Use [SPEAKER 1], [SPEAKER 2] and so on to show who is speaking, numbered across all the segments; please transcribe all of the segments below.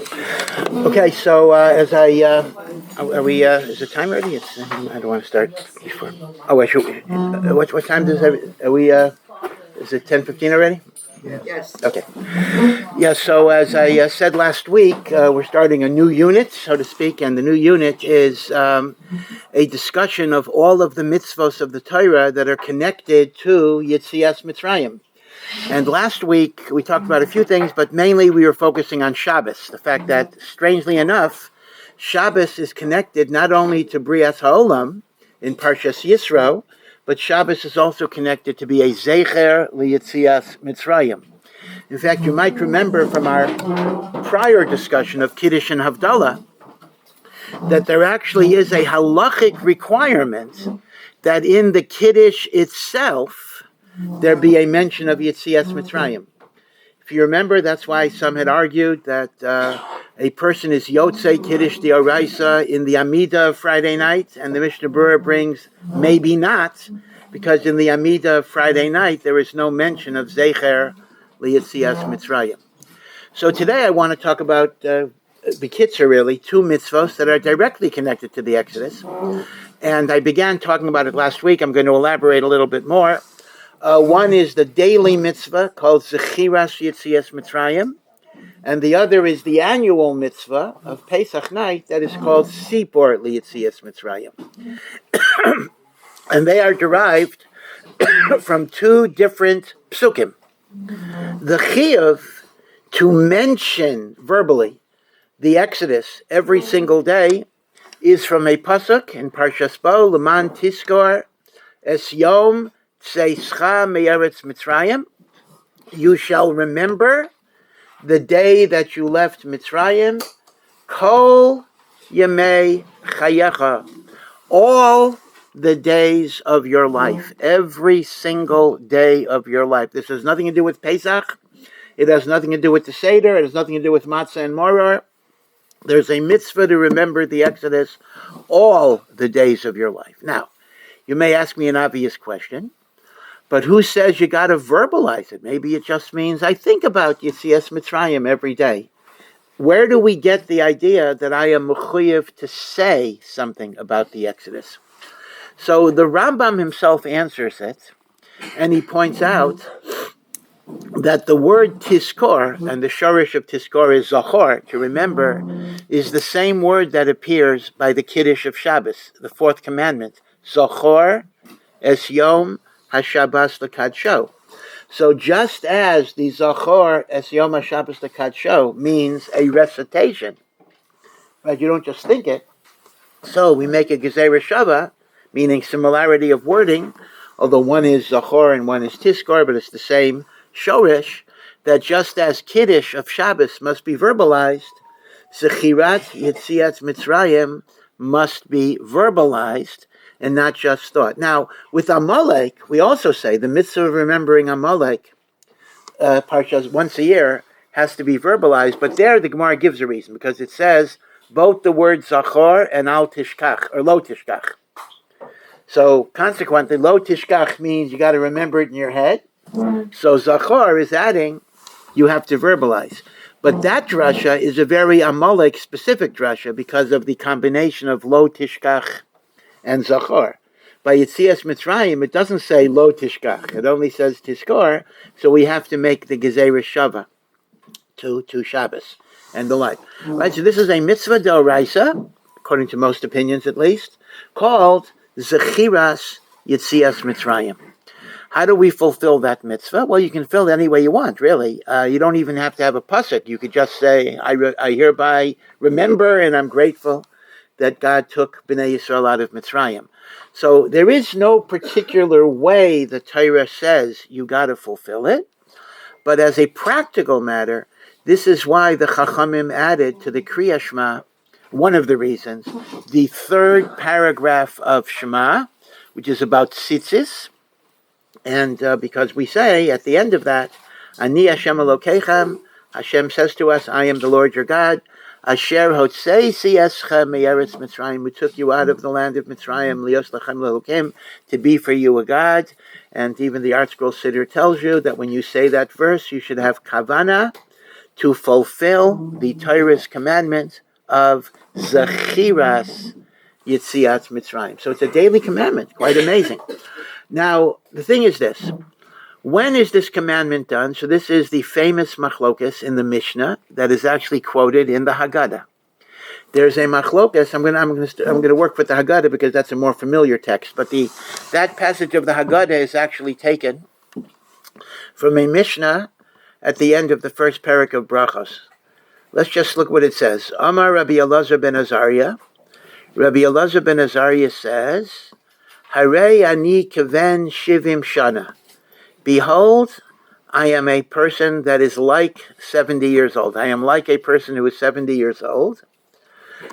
[SPEAKER 1] Okay, so as I are we? Is the time ready? It's I don't want to start before. Oh, wait, should we, what time does are we? Is it 10:15 already?
[SPEAKER 2] Yes.
[SPEAKER 1] Okay. Yeah. So as I said last week, we're starting a new unit, so to speak, and the new unit is a discussion of all of the mitzvos of the Torah that are connected to Yetziat Mitzrayim. And last week we talked about a few things, but mainly we were focusing on Shabbos. The fact that, strangely enough, Shabbos is connected not only to Brias Ha'olam in Parshas Yisro, but Shabbos is also connected to be a Zecher L'Yetziat Mitzrayim. In fact, you might remember from our prior discussion of Kiddush and Havdalah that there actually is a halachic requirement that in the Kiddush itself there be a mention of Yetziat Mitzrayim. If you remember, that's why some had argued that a person is Yotzei Kiddush D'Oraisa in the Amida of Friday night, and the Mishnah Berurah brings maybe not, because in the Amida of Friday night there is no mention of Zecher L'Yetziat Mitzrayim. So today I want to talk about B'kitzur, really, two mitzvos that are directly connected to the Exodus. And I began talking about it last week. I'm going to elaborate a little bit more. One is the daily mitzvah called Zechiras Yetzias Mitzrayim, and the other is the annual mitzvah of Pesach night that is called Sipor Yetzias Mitzrayim. And they are derived from two different psukim. The chiyuv to mention verbally the Exodus every single day is from a pasuk in Parshas Bo, Leman Tiskor Es Yom Tzeischa Me'eretz Mitzrayim. You shall remember the day that you left Mitzrayim, Kol Yemei Chayecha, all the days of your life, every single day of your life. This has nothing to do with Pesach. It has nothing to do with the Seder. It has nothing to do with Matzah and Moror. There's a mitzvah to remember the Exodus all the days of your life. Now, you may ask me an obvious question, but who says you got to verbalize it? Maybe it just means I think about Yetzias Mitzrayim every day. Where do we get the idea that I am mechuyev to say something about the Exodus? So the Rambam himself answers it, and he points out that the word tiskor, and the shorish of tiskor is zachor, to remember, is the same word that appears by the Kiddush of Shabbos, the fourth commandment, zachor es yom HaShabbos L'Kadsho. So just as the Zachor Es Yom HaShabbos L'Kadsho means a recitation, right? You don't just think it. So we make a Gezerah Shava, meaning similarity of wording, although one is Zachor and one is Tiskor, but it's the same Shorish, that just as Kiddush of Shabbos must be verbalized, Zechirat Yetziat Mitzrayim must be verbalized, and not just thought. Now, with Amalek, we also say the mitzvah of remembering Amalek, parshas once a year, has to be verbalized. But there, the Gemara gives a reason, because it says both the word Zachor and Al Tishkach, or Lo Tishkach. So, consequently, Lo Tishkach means you got to remember it in your head. So, Zachor is adding, you have to verbalize. But that drasha is a very Amalek-specific drasha because of the combination of Lo Tishkach and Zachor. By Yetzias Mitzrayim, it doesn't say Lo Tishkach. It only says Tiskor, so we have to make the Gezerah Shava to Shabbos and the like. Right, so this is a mitzvah d'oraisa, according to most opinions at least, called Zechiras Yetzias Mitzrayim. How do we fulfill that mitzvah? Well, you can fill it any way you want, really. You don't even have to have a pasuk. You could just say, I hereby remember and I'm grateful that God took Bnei Yisrael out of Mitzrayim. So there is no particular way the Torah says you got to fulfill it, but as a practical matter, this is why the Chachamim added to the Kriya Shema, one of the reasons, the third paragraph of Shema, which is about tzitzis, and because we say at the end of that, Ani Hashem Elokeichem, Hashem says to us, I am the Lord your God, Asher hotzei siyescha me'eretz Mitzrayim, who took you out of the land of Mitzrayim, lios lachem lelokim, to be for you a God. And even the Art Scroll Siddur tells you that when you say that verse, you should have kavana to fulfill the Torah's commandment of Zachiras Yetziat Mitzrayim. So it's a daily commandment, quite amazing. Now, the thing is this. When is this commandment done? So this is the famous machlokas in the Mishnah that is actually quoted in the Haggadah. There's a machlokas. I'm going to work with the Haggadah because that's a more familiar text. But that passage of the Haggadah is actually taken from a Mishnah at the end of the first parak of Brachos. Let's just look what it says. Amar Rabbi Elazar ben Azariah. Rabbi Elazar ben Azariah says, Harei ani keven shivim shana. Behold, I am a person that is like 70 years old. I am like a person who is 70 years old.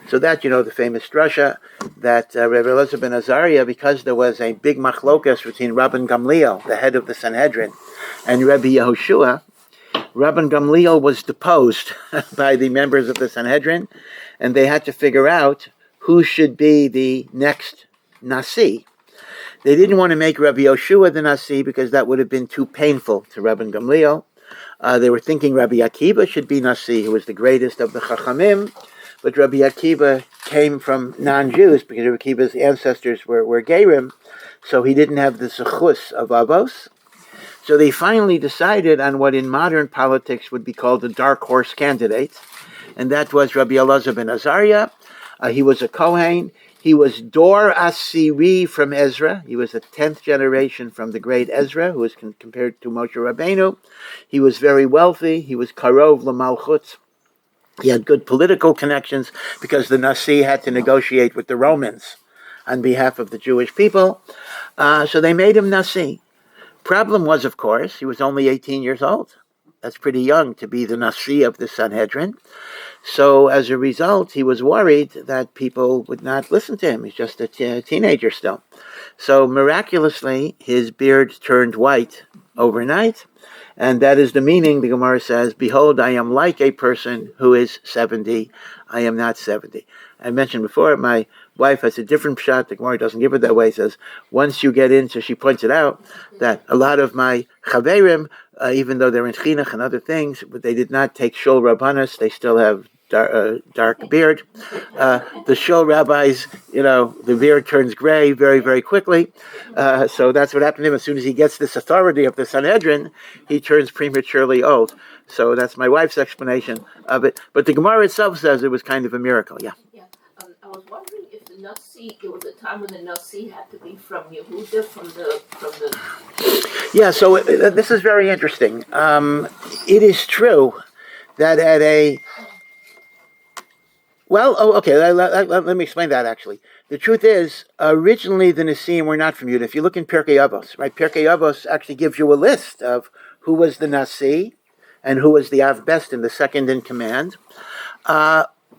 [SPEAKER 1] So that, the famous drasha that Rabbi Elazar ben Azariah, because there was a big machlokas between Rabbi Gamliel, the head of the Sanhedrin, and Rabbi Yehoshua, Rabbi Gamliel was deposed by the members of the Sanhedrin, and they had to figure out who should be the next Nasi. They didn't want to make Rabbi Yehoshua the Nasi because that would have been too painful to Rabbi Gamliel. They were thinking Rabbi Akiva should be Nasi, who was the greatest of the Chachamim. But Rabbi Akiva came from non-Jews because Rabbi Akiva's ancestors were Gerim, so he didn't have the zechus of Avos. So they finally decided on what in modern politics would be called a dark horse candidate, and that was Rabbi Elazar ben Azariah. He was a Kohen. He was Dor Asiri from Ezra. He was the 10th generation from the great Ezra, who was compared to Moshe Rabbeinu. He was very wealthy. He was Karov L'Malchut. He had good political connections because the Nasi had to negotiate with the Romans on behalf of the Jewish people. So they made him Nasi. Problem was, of course, he was only 18 years old. That's pretty young to be the Nasi of the Sanhedrin. So as a result, he was worried that people would not listen to him. He's just a teenager still. So miraculously, his beard turned white overnight. And that is the meaning, the Gemara says, behold, I am like a person who is 70. I am not 70. I mentioned before, my wife has a different pshat. The Gemara doesn't give it that way. It says, once you get into, she pointed out that a lot of my chaverim, even though they're in chinuch and other things, but they did not take shul rabbanos. They still have dark beard. The shul rabbis, the beard turns gray very, very quickly. So that's what happened to him. As soon as he gets this authority of the Sanhedrin, he turns prematurely old. So that's my wife's explanation of it. But the Gemara itself says it was kind of a miracle. Yeah.
[SPEAKER 2] I was wondering if the Nasi, there was a time when the Nasi had to be from Yehuda, from the.
[SPEAKER 1] Yeah. So this is very interesting. It is true that at a. Well, okay, let me explain that actually. The truth is, originally the Nasiim were not from Yehuda. If you look in Pirkei Avos, right, Pirkei Avos actually gives you a list of who was the Nasi and who was the Av Bestin, the second in command.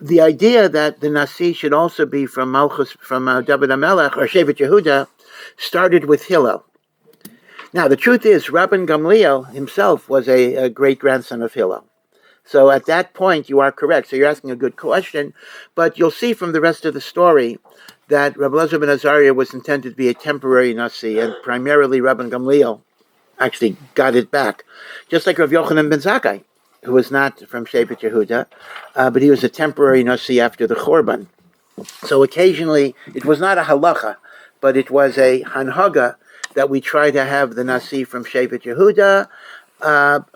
[SPEAKER 1] The idea that the Nasi should also be from Malchus, from David HaMelech, or Shevat Yehuda, started with Hillel. Now, the truth is, Rabbi Gamliel himself was a great-grandson of Hillel. So at that point, you are correct. So you're asking a good question. But you'll see from the rest of the story that Rabbi Elazar ben Azariah was intended to be a temporary Nasi, and primarily Rabbi Gamliel actually got it back. Just like Rav Yochanan ben Zakkai, who was not from Shevat Yehuda, but he was a temporary Nasi after the Chorban. So occasionally, it was not a halacha, but it was a hanhaga that we try to have the Nasi from Shevat Yehuda,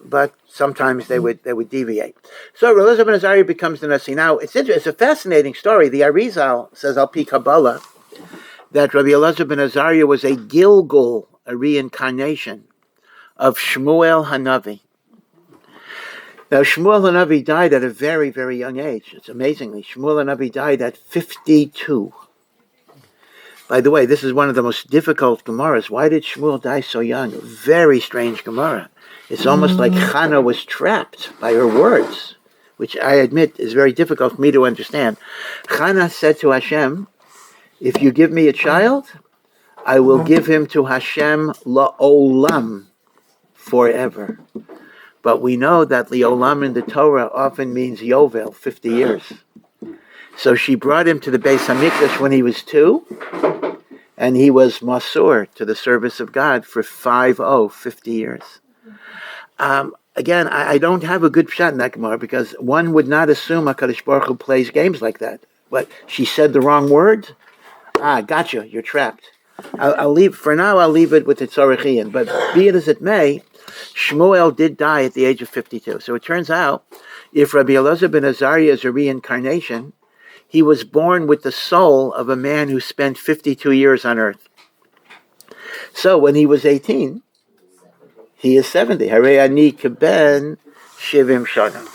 [SPEAKER 1] but sometimes they would deviate. So Rabbi Elazar ben Azariah becomes the Nasi. Now, it's a fascinating story. The Arizal says, Al Pi Kabbalah, that Rabbi Elazar ben Azariah was a Gilgul, a reincarnation of Shmuel Hanavi. Now, Shmuel Hanavi died at a very, very young age. It's amazingly. Shmuel Hanavi died at 52. By the way, this is one of the most difficult Gemaras. Why did Shmuel die so young? Very strange Gemara. It's almost like Chana was trapped by her words, which I admit is very difficult for me to understand. Chana said to Hashem, if you give me a child, I will give him to Hashem la'olam, forever. But we know that la'olam in the Torah often means Yovel, 50 years. So she brought him to the Beis HaMikdash when he was 2, and he was Masur to the service of God for 50 years. again, I don't have a good shot in that Gemara because one would not assume HaKadosh Baruch Hu plays games like that. But she said the wrong words. Gotcha, you're trapped. I'll leave, for now I'll leave it with the Tzorichian. But be it as it may, Shmuel did die at the age of 52. So it turns out, if Rabbi Elazar ben Azariah is a reincarnation, he was born with the soul of a man who spent 52 years on earth. So when he was 18, he is 70. Harei ani keben shivim shana.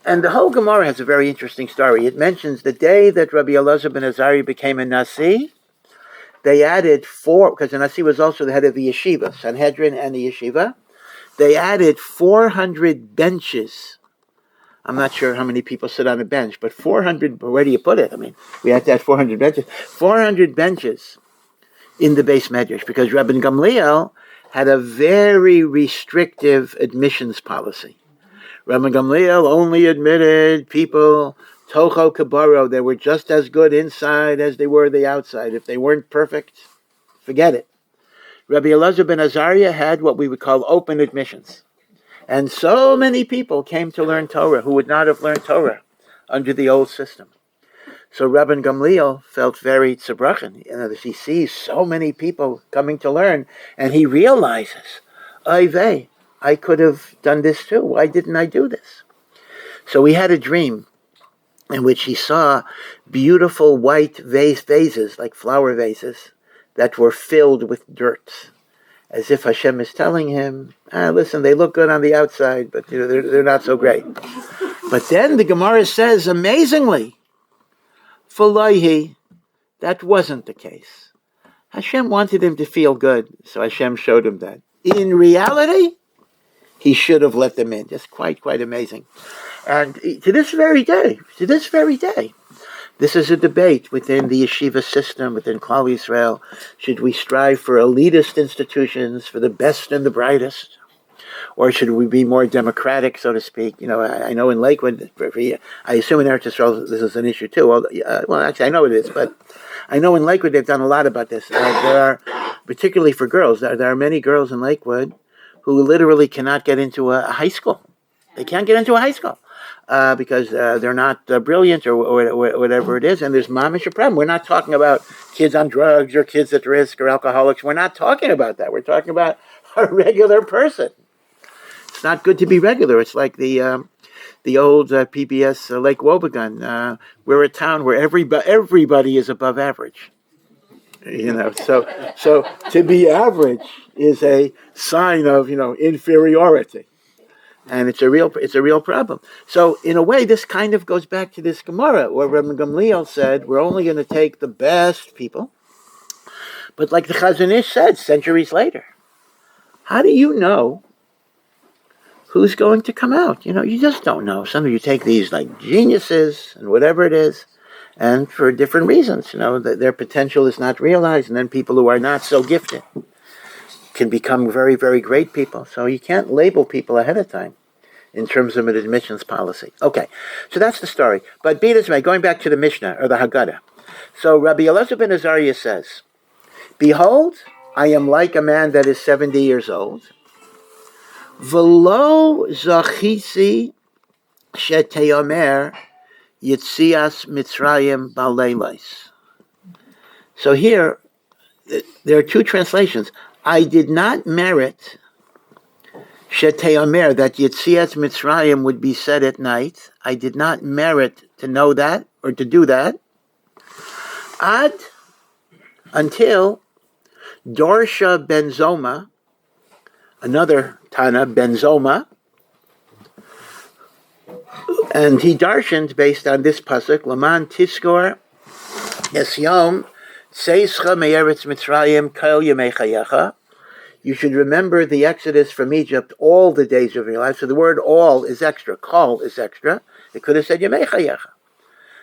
[SPEAKER 1] And the whole Gemara has a very interesting story. It mentions the day that Rabbi Elazar ben Azariah became a Nasi, they added 4, because the Nasi was also the head of the yeshiva, Sanhedrin and the yeshiva. They added 400 benches. I'm not sure how many people sit on a bench, but 400, where do you put it? I mean, we had to have 400 benches. 400 benches in the Beis Medrash, because Rabbi Gamliel had a very restrictive admissions policy. Rabbi Gamliel only admitted people Toho Kabaro, they were just as good inside as they were the outside. If they weren't perfect, forget it. Rabbi Elazar ben Azariah had what we would call open admissions. And so many people came to learn Torah who would not have learned Torah under the old system. So Rabbi Gamliel felt very tzebrachen. He sees so many people coming to learn, and he realizes, oy vey, I could have done this too. Why didn't I do this? So he had a dream in which he saw beautiful white vases, like flower vases, that were filled with dirt, as if Hashem is telling him, listen, they look good on the outside, but they're not so great. But then the Gemara says, amazingly, Falahi, that wasn't the case. Hashem wanted him to feel good, so Hashem showed him that. In reality, he should have let them in. Just quite amazing. And to this very day, this is a debate within the yeshiva system, within OUisrael. Should we strive for elitist institutions, for the best and the brightest? Or should we be more democratic, so to speak? I know in Lakewood, I assume in Eretz Yisrael this is an issue too. Well, actually, I know it is, but I know in Lakewood they've done a lot about this. There are, particularly for girls, there are many girls in Lakewood who literally cannot get into a high school. They can't get into a high school because they're not brilliant or whatever it is, and there's mamish a problem. We're not talking about kids on drugs or kids at risk or alcoholics. We're not talking about that. We're talking about a regular person. It's not good to be regular. It's like the old PBS Lake Wobegon. We're a town where everybody is above average. So to be average is a sign of inferiority, and it's a real problem. So in a way, this kind of goes back to this Gemara where Rabbi Gamliel said we're only going to take the best people, but like the Chazon Ish said centuries later, how do you know who's going to come out? You just don't know. Some of you take these like geniuses and whatever it is, and for different reasons, their potential is not realized, and then people who are not so gifted can become very, very great people. So you can't label people ahead of time in terms of an admissions policy. Okay, so that's the story. But be this way, going back to the Mishnah, or the Haggadah. So Rabbi Elazar ben Azariah says, behold, I am like a man that is 70 years old, V'lo zachisi sheteyomer Yetziat Mitzrayim baleilais. So here, there are two translations. I did not merit sheteyomer, that Yetziat Mitzrayim would be said at night. I did not merit to know that, or to do that. Until Dorsha ben Zoma, another Tana, Ben Zoma, and he darshaned based on this pasuk, Laman Tiskor Es Yom Seischa Me'eretz Mitzrayim Kol Yemei Chayecha. You should remember the exodus from Egypt all the days of your life. So the word all is extra. Kol is extra. It could have said Yemei Chayecha.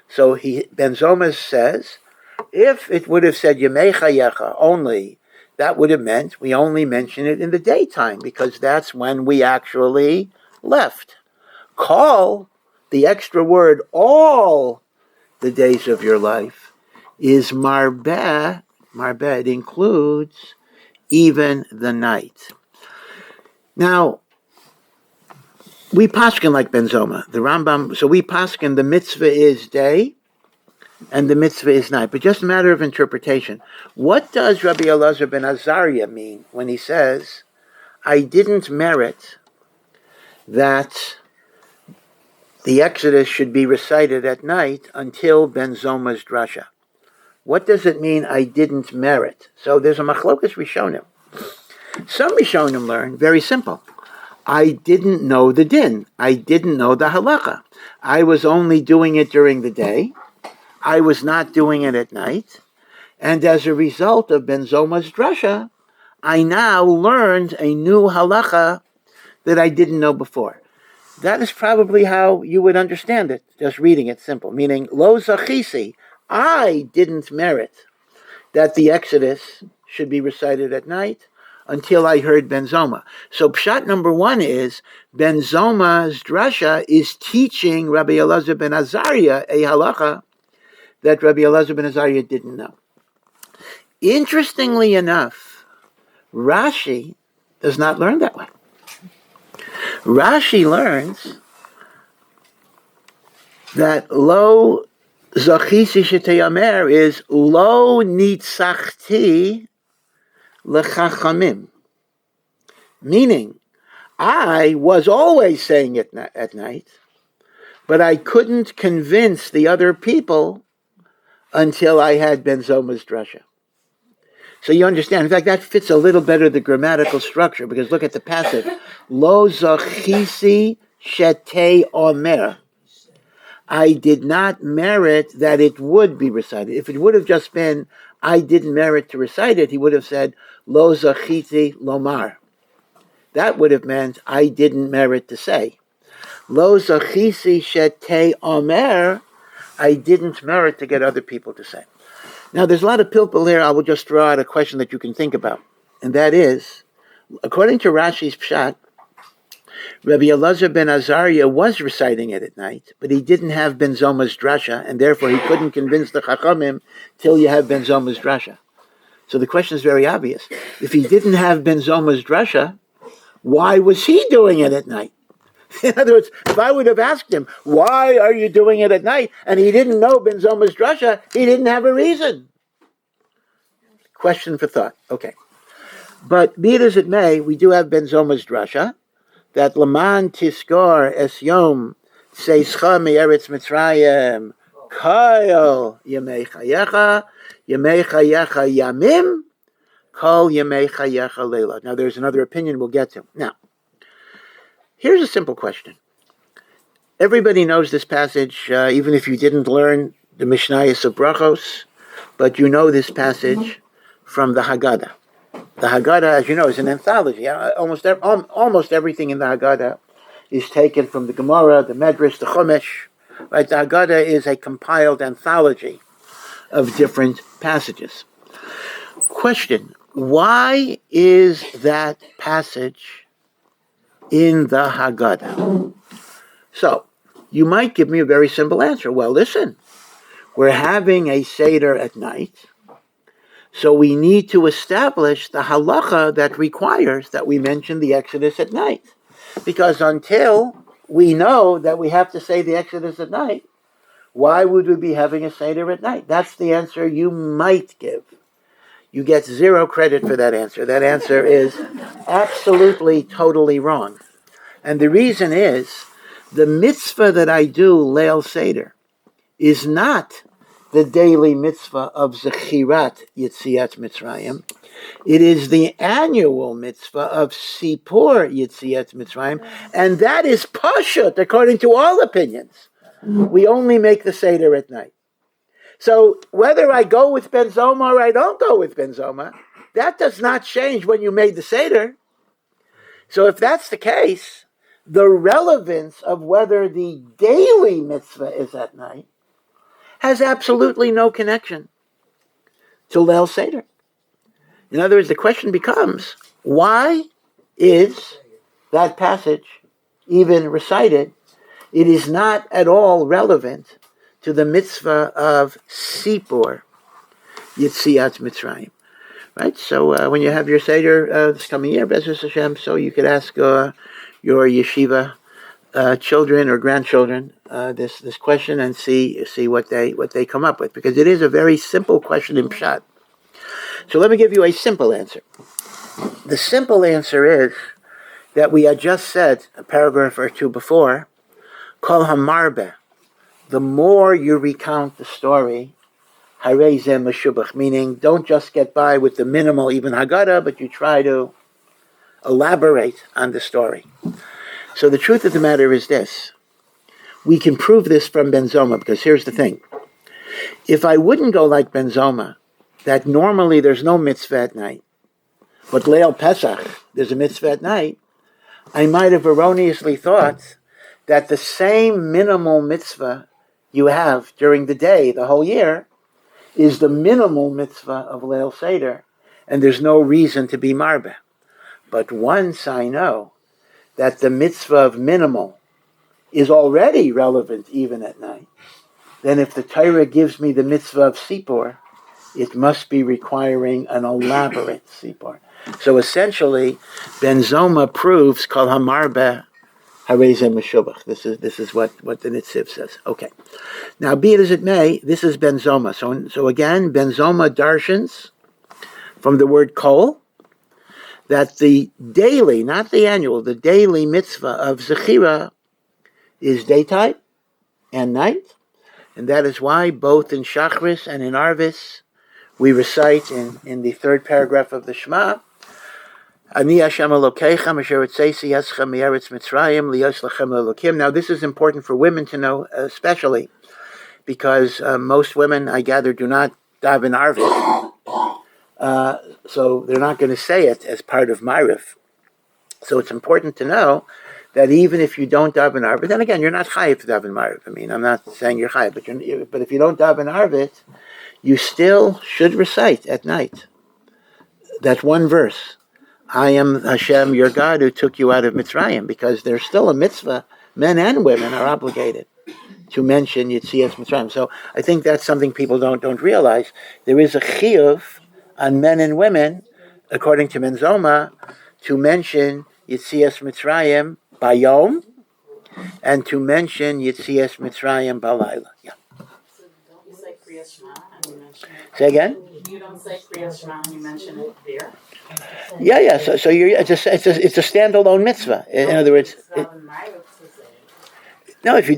[SPEAKER 1] So Ben Zoma says, if it would have said Yemei Chayecha only, that would have meant we only mention it in the daytime, because that's when we actually left. Call, the extra word, all the days of your life, is marbeh. Marbeh, it includes even the night. Now, we paskin like Ben Zoma. The Rambam, so we paskin the mitzvah is day and the mitzvah is night. But just a matter of interpretation. What does Rabbi Elazar ben Azariah mean when he says, I didn't merit that the Exodus should be recited at night until Ben Zoma's drasha? What does it mean, I didn't merit? So there's a machlokas Rishonim. Some Rishonim learn, very simple. I didn't know the din. I didn't know the halacha. I was only doing it during the day. I was not doing it at night. And as a result of Ben Zoma's drasha, I now learned a new halacha that I didn't know before. That is probably how you would understand it, just reading it simple. Meaning, lo zachisi, I didn't merit that the Exodus should be recited at night until I heard Ben Zoma. So pshat number one is, Ben Zoma's drasha is teaching Rabbi Elazar ben Azariah a halacha that Rabbi Elazar ben Azariah didn't know. Interestingly enough, Rashi does not learn that way. Rashi learns that lo zachisi sheteyamer is lo nitzachti lechachamim, meaning I was always saying it at night, but I couldn't convince the other people until I had Ben Zoma's drasha. So you understand, in fact, that fits a little better the grammatical structure, because look at the passive. Lo zachisi shete omer. I did not merit that it would be recited. If it would have just been, I didn't merit to recite it, he would have said, lo zachiti lomar. That would have meant, I didn't merit to say. Lo zachisi shete omer, I didn't merit to get other people to say. Now, there's a lot of pilpul here. I will just throw out a question that you can think about. And that is, according to Rashi's pshat, Rabbi Elazar ben Azariah was reciting it at night, but he didn't have Ben Zoma's drasha, and therefore he couldn't convince the Chachamim till you have Ben Zoma's drasha. So the question is very obvious. If he didn't have Ben Zoma's drasha, why was he doing it at night? In other words, if I would have asked him, why are you doing it at night? And he didn't know Ben Zoma's drasha, he didn't have a reason. Question for thought. Okay. But be it as it may, we do have Ben Zoma's drasha, that Laman Tiskor Es Yom Seischa Me'eretz Mitzrayim Kol Yemei Chayecha Yamim Kol Yemei Chayecha Leila. Now there's another opinion we'll get to. Now, here's a simple question. Everybody knows this passage, even if you didn't learn the Mishnayos of Brachos, but you know this passage from the Haggadah. The Haggadah, as you know, is an anthology. Almost everything in the Haggadah is taken from the Gemara, the Medrash, the Chumash. Right? The Haggadah is a compiled anthology of different passages. Question: why is that passage in the Haggadah? So, you might give me a very simple answer. Well, listen, we're having a Seder at night, so we need to establish the halacha that requires that we mention the Exodus at night. Because until we know that we have to say the Exodus at night, why would we be having a Seder at night? That's the answer you might give. You get zero credit for that answer. That answer is absolutely, totally wrong. And the reason is, the mitzvah that I do, Leil Seder, is not the daily mitzvah of Zechirat Yetziat Mitzrayim. It is the annual mitzvah of Sipur Yetziat Mitzrayim, and that is Pashut, according to all opinions. We only make the Seder at night. So whether I go with Ben Zoma or I don't go with Ben Zoma, that does not change when you made the Seder. So if that's the case, the relevance of whether the daily mitzvah is at night has absolutely no connection to Leil Seder. In other words, the question becomes, why is that passage even recited? It is not at all relevant to the mitzvah of Sipur Yetziat Mitzrayim. Right? So when you have your Seder this coming year, Be'ezus Hashem, so you could ask your yeshiva children or grandchildren this question and see what they come up with, because it is a very simple question in Pshat. So let me give you a simple answer. The simple answer is that we had just said a paragraph or two before, Kol hamarbe, the more you recount the story, harei zeh meshubach, meaning don't just get by with the minimal even Haggadah, but you try to elaborate on the story. So the truth of the matter is this. We can prove this from Ben Zoma, because here's the thing. If I wouldn't go like Ben Zoma, that normally there's no mitzvah at night, but Leil Pesach, there's a mitzvah at night, I might have erroneously thought that the same minimal mitzvah you have during the day, the whole year, is the minimal mitzvah of Leil Seder, and there's no reason to be marbeh. But once I know that the mitzvah of minimal is already relevant even at night, then if the Torah gives me the mitzvah of sipur, it must be requiring an elaborate sipur. So essentially, Ben Zoma proves Kol Hamarbeh Harei Zeh Meshubach. This is what the Nitziv says. Okay. Now, be it as it may, this is Ben Zoma. So again, Ben Zoma darshans from the word kol, that the daily, not the annual, the daily mitzvah of Zechira is daytime and night. And that is why both in Shachris and in Arvis, we recite in the third paragraph of the Shema, Ani Hashem Elokeichem asher etzeisi eschem me'eretz Mitzrayim liyos lachem le'elokim. Now this is important for women to know, especially because most women, I gather, do not daven Arvis. So they're not going to say it as part of Ma'ariv. So it's important to know that even if you don't daven Arvis, then again, you're not chayiv to daven Ma'ariv. I mean, I'm not saying you're chayiv, but if you don't daven Arvis, you still should recite at night that one verse. I am Hashem, your God, who took you out of Mitzrayim, because there's still a mitzvah. Men and women are obligated to mention Yetziat Mitzrayim. So I think that's something people don't realize. There is a chiyuv on men and women, according to Ben Zoma, to mention Yetziat Mitzrayim bayom and to mention Yetziat Mitzrayim balayla. Yeah.
[SPEAKER 3] So don't you say Kriyas Shema and you mention it?
[SPEAKER 1] Say again?
[SPEAKER 3] You don't say Kriyas Shema and you mention it there?
[SPEAKER 1] Yeah. So it's a standalone mitzvah. In other words, if you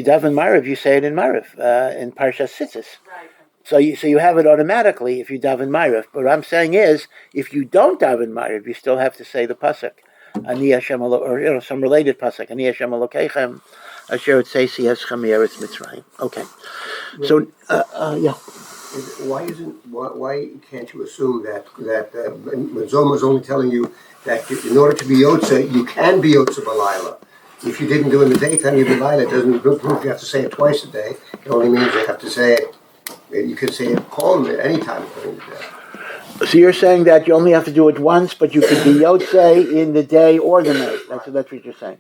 [SPEAKER 1] daven Ma'ariv, you say it in Ma'ariv in Parshas Tzitzis.
[SPEAKER 3] Right.
[SPEAKER 1] So you have it automatically if you daven Ma'ariv. But what I'm saying is, if you don't daven Ma'ariv, you still have to say the pasuk, Ani Hashem or some related pasuk, Ani Hashem Elokeichem asher etzeisi eschem me'eretz Mitzrayim. Okay. So yeah.
[SPEAKER 4] Why can't you assume that Zoma is only telling you that in order to be Yotze, you can be Yotze Balayla? If you didn't do it in the daytime, you Balayla. It doesn't prove you have to say it twice a day. It only means you have to say it. You could say it calm at any time during the day.
[SPEAKER 1] So you're saying that you only have to do it once, but you could be Yotze in the day or the night. That's what you're saying.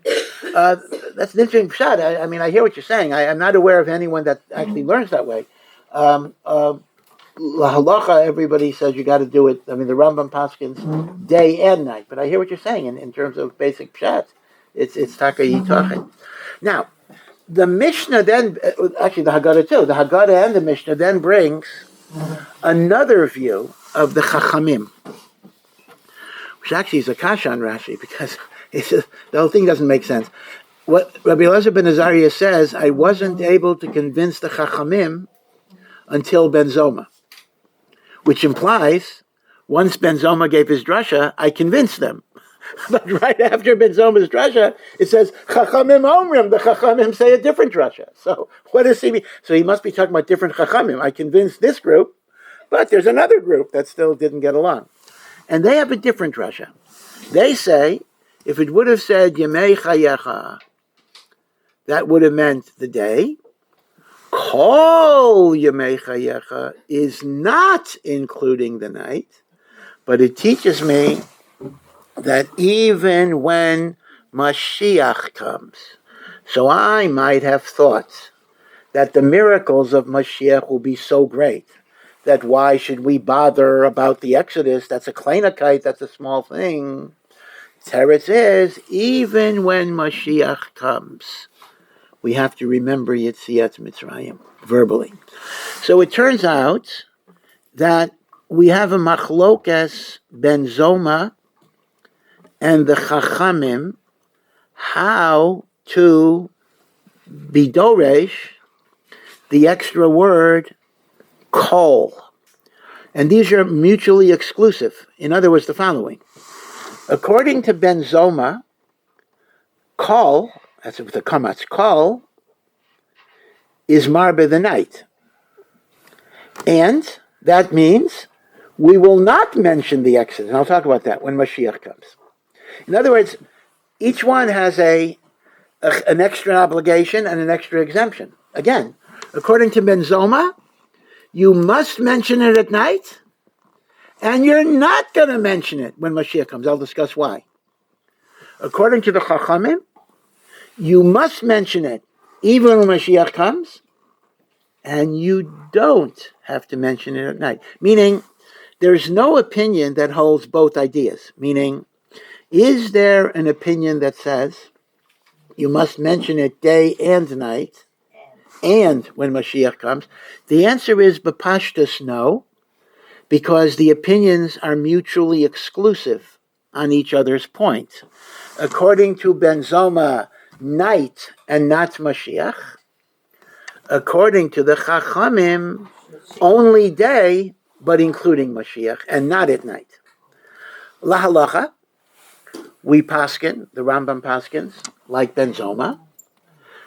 [SPEAKER 1] That's an interesting shot. I mean, I hear what you're saying. I'm not aware of anyone that actually learns that way. HALACHA, everybody says you got to do it. I mean, the Rambam paskins day and night. But I hear what you're saying in terms of basic pshat. It's taka yitachin. Now, the Mishnah then, actually the Haggadah too, the Haggadah and the Mishnah then brings another view of the Chachamim, which actually is a kasha on Rashi, because the whole thing doesn't make sense. What Rabbi Elazar ben Azariah says, I wasn't able to convince the Chachamim until Ben Zoma, which implies once Ben Zoma gave his drasha, I convinced them. But right after Ben Zoma's drasha, it says Chachamim Omrim. The Chachamim say a different drasha. So what does he mean? So he must be talking about different Chachamim. I convinced this group, but there's another group that still didn't get along, and they have a different drasha. They say if it would have said Yemei Chayecha, that would have meant the day. Kol Yemei Chayecha is not including the night, but it teaches me that even when Mashiach comes, so I might have thought that the miracles of Mashiach will be so great that why should we bother about the Exodus? That's a kleinakite, that's a small thing. Teretz is, even when Mashiach comes, we have to remember Yetziat Mitzrayim, verbally. So it turns out that we have a machlokas ben Zoma and the Chachamim, how to be doresh the extra word kol. And these are mutually exclusive. In other words, the following. According to Ben Zoma, kol, that's with the kamatz, kol is marbe the night. And that means we will not mention the Exodus. And I'll talk about that when Mashiach comes. In other words, each one has an extra obligation and an extra exemption. Again, according to Ben Zoma, you must mention it at night, and you're not going to mention it when Mashiach comes. I'll discuss why. According to the Chachamim, you must mention it even when Mashiach comes, and you don't have to mention it at night. Meaning, there's no opinion that holds both ideas. Meaning, is there an opinion that says you must mention it day and night, and when Mashiach comes? The answer is b'pashtus no, because the opinions are mutually exclusive on each other's point. According to Ben Zoma, night and not Mashiach. According to the Chachamim, only day, but including Mashiach, and not at night. La halacha, we paskin, the Rambam paskins, like Ben Zoma.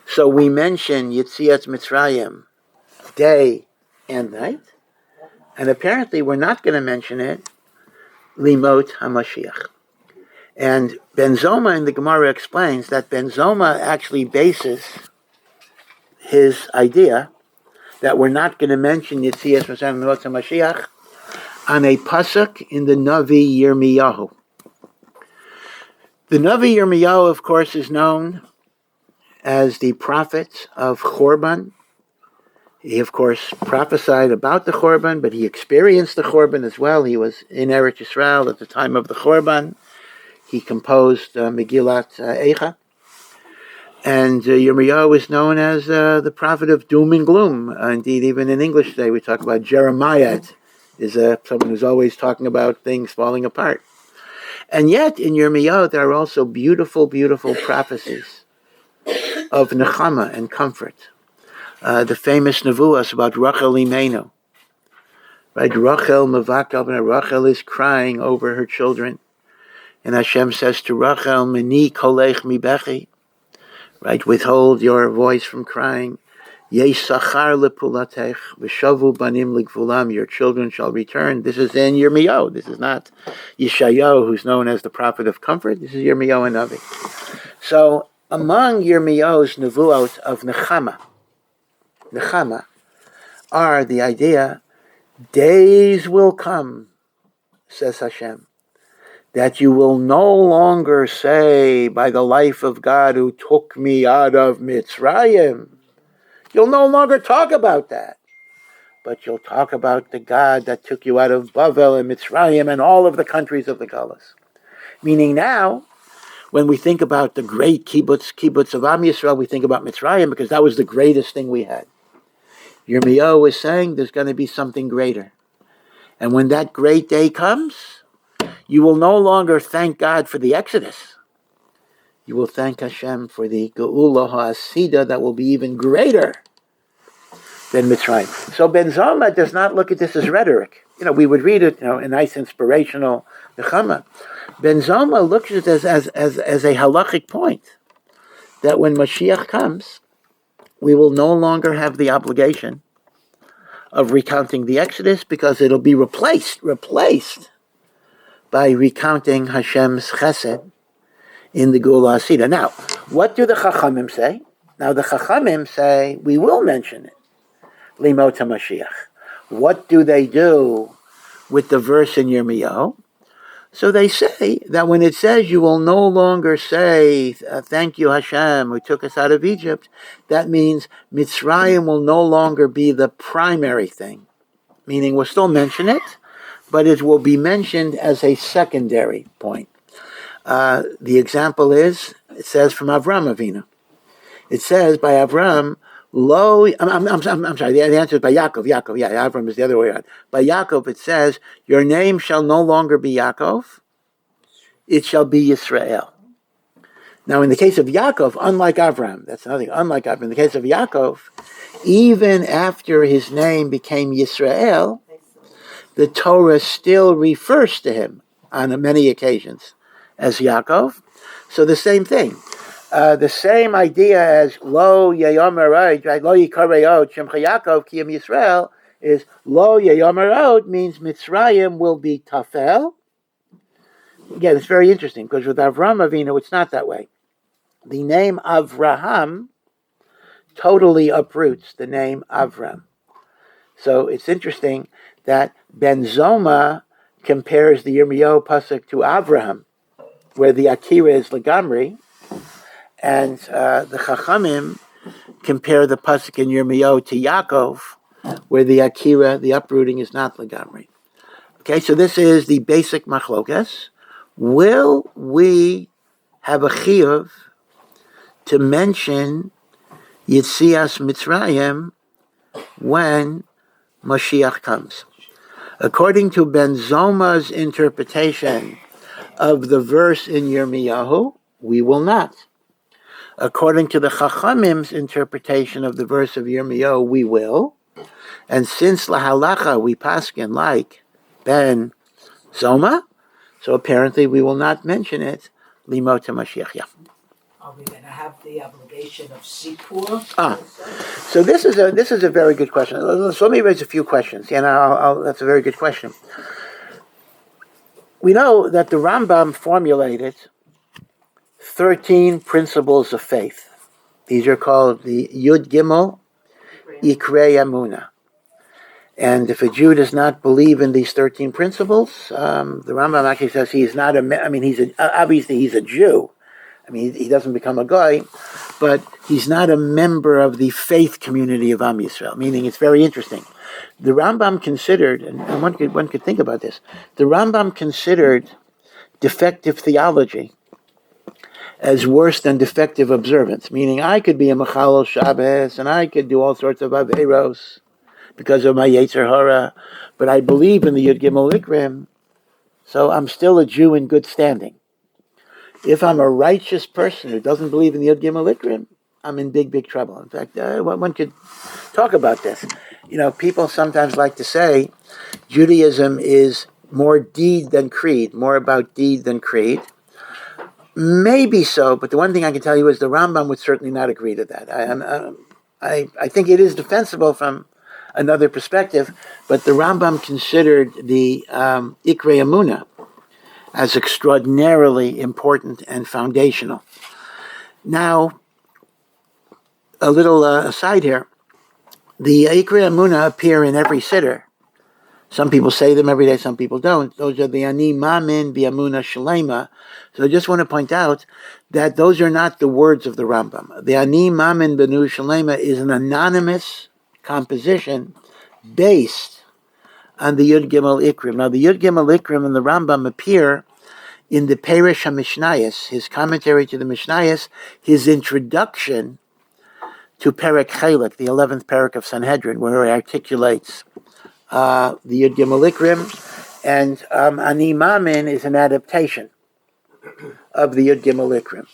[SPEAKER 1] So we mention Yetziat Mitzrayim, day and night. And apparently we're not going to mention it, Limot HaMashiach. And Ben Zoma in the Gemara explains that Ben Zoma actually bases his idea that we're not going to mention Yetziat Mitzrayim, Limot HaMashiach, on a pasuk in the Navi Yirmiyahu. The Navi Yirmiyahu, of course, is known as the prophet of Chorban. He, of course, prophesied about the Chorban, but he experienced the Chorban as well. He was in Eretz Yisrael at the time of the Chorban. He composed Megillat Eicha. And Yirmiyahu is known as the prophet of doom and gloom. Indeed, even in English today, we talk about Jeremiah is someone who's always talking about things falling apart. And yet, in Yirmiyahu, there are also beautiful, beautiful prophecies of nechama and comfort. The famous nevuas about Rachel Imenu. Right, Rachel Mavakal, Rachel is crying over her children. And Hashem says to Rachel, Meni kolech mi bechi. Right, withhold your voice from crying. Yesh sachar lepulatech, v'shavu banim ligvulam, your children shall return. This is in Yirmiyahu. This is not Yeshayahu, who's known as the prophet of comfort. This is Yirmiyahu and Navi. So, among Yirmiyahu's nevuot of nechama are the idea, days will come, says Hashem, that you will no longer say, by the life of God who took me out of Mitzrayim. You'll no longer talk about that. But you'll talk about the God that took you out of Bavel and Mitzrayim and all of the countries of the Galus. Meaning now, when we think about the great kibbutz of Am Yisrael, we think about Mitzrayim because that was the greatest thing we had. Yirmiyahu is saying there's going to be something greater. And when that great day comes, you will no longer thank God for the Exodus. You will thank Hashem for the Geula HaAsida that will be even greater than Mitzrayim. So Ben Zoma does not look at this as rhetoric. We would read it, a nice inspirational nechama. Ben Zoma looks at it as a halachic point, that when Mashiach comes, we will no longer have the obligation of recounting the Exodus because it'll be replaced by recounting Hashem's chesed in the Geula HaSida. Now, what do the Chachamim say? Now, the Chachamim say, we will mention it. Limot HaMashiach. What do they do with the verse in Yirmiyahu? So they say that when it says you will no longer say, thank you Hashem who took us out of Egypt, that means Mitzrayim will no longer be the primary thing. Meaning we'll still mention it, but it will be mentioned as a secondary point. The example is, it says from Avram Avinu. It says by Avram, Lo, I'm sorry, the answer is by Yaakov. Yaakov, yeah, Avram is the other way around. By Yaakov, it says, your name shall no longer be Yaakov, it shall be Yisrael. Now, in the case of Yaakov, unlike Avram, that's another thing, unlike Avram, in the case of Yaakov, even after his name became Yisrael, the Torah still refers to him on many occasions as Yaakov. So the same thing. The same idea as Lo Yayomer right? Lo Yikarei Shemcha Yaakov Kiyam Yisrael is Lo Yayomer means Mitzrayim will be Tafel. Again, it's very interesting because with Avram Avinu, it's not that way. The name Avraham totally uproots the name Avram. So it's interesting that Ben Zoma compares the Yirmiyahu pasuk to Avraham, where the Akira is Lagamri, and the Chachamim compare the pasuk in Yirmiyahu to Yaakov, where the Akira, the uprooting, is not Lagamri. Okay, so this is the basic machlokas. Will we have a chiyuv to mention Yetziat Mitzrayim when Mashiach comes? According to Ben Zoma's interpretation of the verse in Yirmiyahu, we will not. According to the Chachamim's interpretation of the verse of Yirmiyahu, we will. And since la halacha we paskin like Ben Zoma, so apparently we will not mention it limota Mashiach. Yeah.
[SPEAKER 5] Are we going to have the obligation of Sipur?
[SPEAKER 1] So this is a very good question. So let me raise a few questions. That's a very good question. We know that the Rambam formulated 13 principles of faith. These are called the Yud Gimel Ikrei Amuna. And if a Jew does not believe in these 13 principles, the Rambam actually says he's not obviously he's a Jew. I mean, he doesn't become a guy, but he's not a member of the faith community of OUisrael, meaning it's very interesting. The Rambam considered, and one could think about this, the Rambam considered defective theology as worse than defective observance, meaning I could be a Mechalel Shabbos, and I could do all sorts of Averos because of my Yetzer Hara, but I believe in the Yud Gimel Ikrim, so I'm still a Jew in good standing. If I'm a righteous person who doesn't believe in the Yud Gimel Ikrim, I'm in big, big trouble. In fact, one could talk about this. People sometimes like to say Judaism is more deed than creed, more about deed than creed. Maybe so, but the one thing I can tell you is the Rambam would certainly not agree to that. I think it is defensible from another perspective, but the Rambam considered the Ikrei Amuna as extraordinarily important and foundational. Now, a little aside here, the Ikrei Amuna appear in every siddur. Some people say them every day, some people don't. Those are the Ani Mamin B'Amuna Shalema. So I just want to point out that those are not the words of the Rambam. The Ani Mamin B'Amuna Shalema is an anonymous composition based on the Yud Gimel Ikrim. Now, the Yud Gimel Ikrim and the Rambam appear in the Perush HaMishnayos, his commentary to the Mishnayos, his introduction to Perek Chelek, the 11th Perek of Sanhedrin, where he articulates the Yud Gimel Ikrim, and Ani Mamin is an adaptation of the Yud Gimel Ikrim.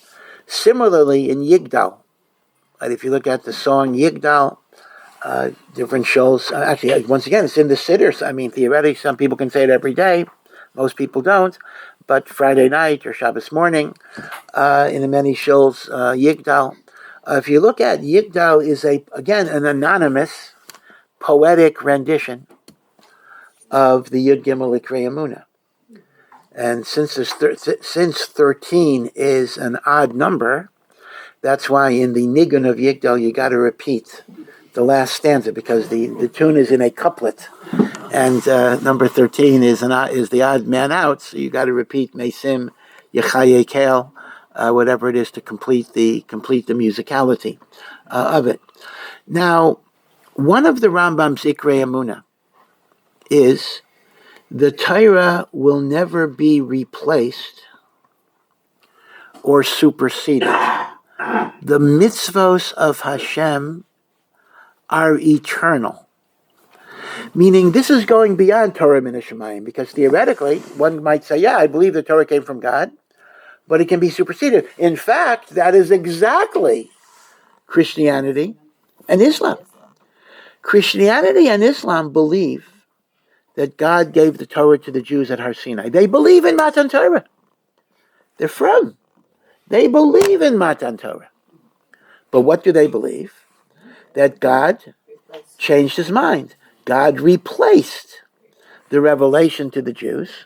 [SPEAKER 1] Similarly, in Yigdal, if you look at the song Yigdal, different shows. Actually, once again, it's in the sidders. I mean, theoretically, some people can say it every day. Most people don't. But Friday night or Shabbos morning, in the many shows, Yigdal. If you look at Yigdal, is again an anonymous, poetic rendition of the Yud Gimel Ikrei Amuna. And since 13 is an odd number, that's why in the Nigun of Yigdal you got to repeat the last stanza, because the tune is in a couplet, and number 13 is the odd man out, so you got to repeat Mesim Yechaye Kel, whatever it is, to complete the musicality of it. Now, one of the Rambam's Ikrei Amuna is the Torah will never be replaced or superseded. The mitzvos of Hashem are eternal. Meaning this is going beyond Torah min hashamayim, because theoretically one might say, yeah, I believe the Torah came from God, but it can be superseded. In fact, that is exactly Christianity and Islam. Christianity and Islam believe that God gave the Torah to the Jews at Har Sinai. They believe in Matan Torah. They're from. They believe in Matan Torah. But what do they believe? That God changed his mind. God replaced the revelation to the Jews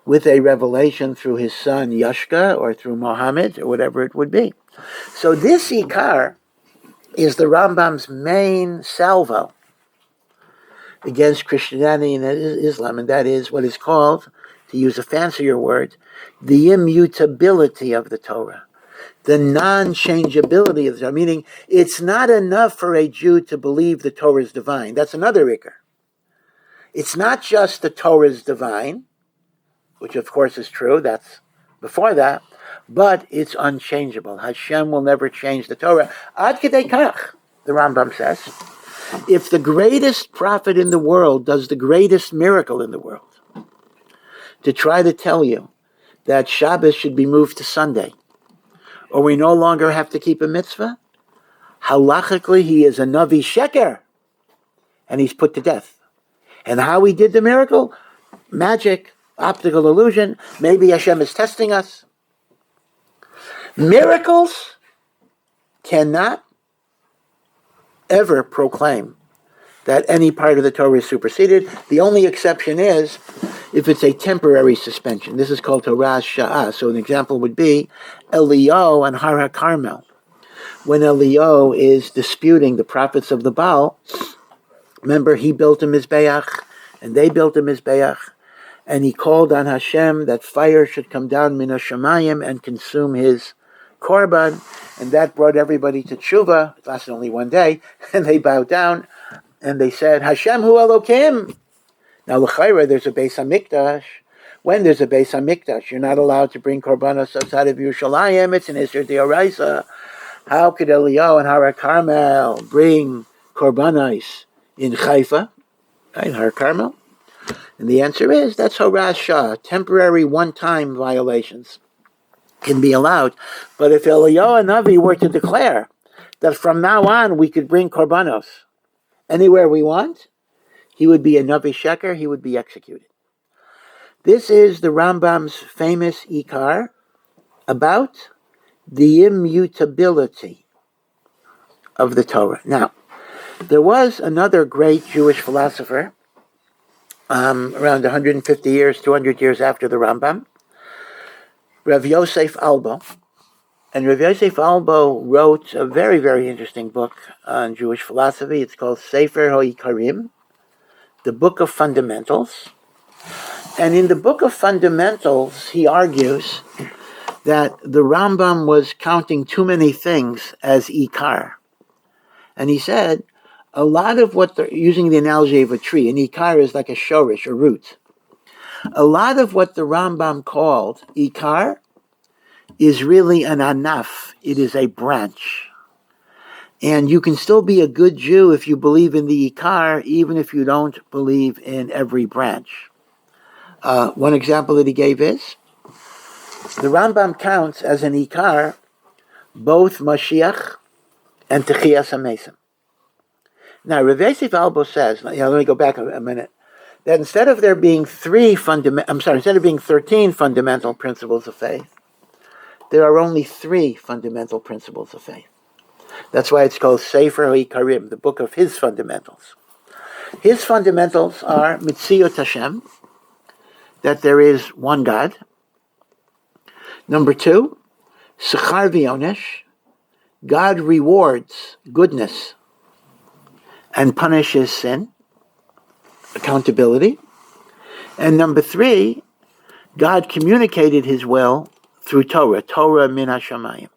[SPEAKER 1] with a revelation through his son Yashka or through Muhammad or whatever it would be. So this Ikar is the Rambam's main salvo against Christianity and Islam, and that is what is called, to use a fancier word, the immutability of the Torah, the non-changeability of the Torah, meaning it's not enough for a Jew to believe the Torah is divine. That's another Ikar. It's not just the Torah is divine, which of course is true, that's before that, but it's unchangeable. Hashem will never change the Torah. Ad kedei kach, the Rambam says, if the greatest prophet in the world does the greatest miracle in the world, to try to tell you that Shabbos should be moved to Sunday, or we no longer have to keep a mitzvah, halachically he is a Navi Sheker, and he's put to death. And how he did the miracle? Magic, optical illusion, maybe Hashem is testing us. Miracles cannot ever proclaim that any part of the Torah is superseded. The only exception is if it's a temporary suspension. This is called Torah Sha'ah. So an example would be Eliyahu and Har HaKarmel. When Eliyahu is disputing the prophets of the Baal, remember he built a Mizbeach and they built a Mizbeach, and he called on Hashem that fire should come down min hashamayim and consume his korban, and that brought everybody to tshuva. It lasted only one day, and they bowed down, and they said, Hashem hu Elokim. Now, l'chayra, there's a Beis HaMikdash. When there's a Beis HaMikdash, you're not allowed to bring korbanos outside of Yerushalayim. It's an Isser Deoraisa. How could Eliyahu and Har HaKarmel bring korbanos in Haifa, in Har HaKarmel? And the answer is, that's Horaz Shah. Temporary one-time violations can be allowed. But if Eliyahu Navi were to declare that from now on we could bring korbanos anywhere we want, he would be a Navi Sheker, he would be executed. This is the Rambam's famous Ikar about the immutability of the Torah. Now, there was another great Jewish philosopher around 150 years, 200 years after the Rambam, Rav Yosef Albo. And Rav Yosef Albo wrote a very, very interesting book on Jewish philosophy. It's called Sefer HaIkarim, the Book of Fundamentals. And in the Book of Fundamentals, he argues that the Rambam was counting too many things as Ikar. And he said, a lot of what they're using the analogy of a tree, an Ikar is like a shorish, a root. A lot of what the Rambam called Ikar is really an anaf. It is a branch. And you can still be a good Jew if you believe in the Ikar, even if you don't believe in every branch. One example that he gave is, the Rambam counts as an Ikar both Mashiach and Techiyas HaMesim. Now, Rav Yosef Albo says, let me go back a minute, that instead of there being instead of being 13 fundamental principles of faith, there are only 3 fundamental principles of faith. That's why it's called Sefer HaIkarim, the book of his fundamentals. His fundamentals are Mitziut Hashem, that there is one God. Number 2, Sechar V'Yonesh, God rewards goodness and punishes sin, accountability. And number 3, God communicated his will through Torah, Torah min hashamayim.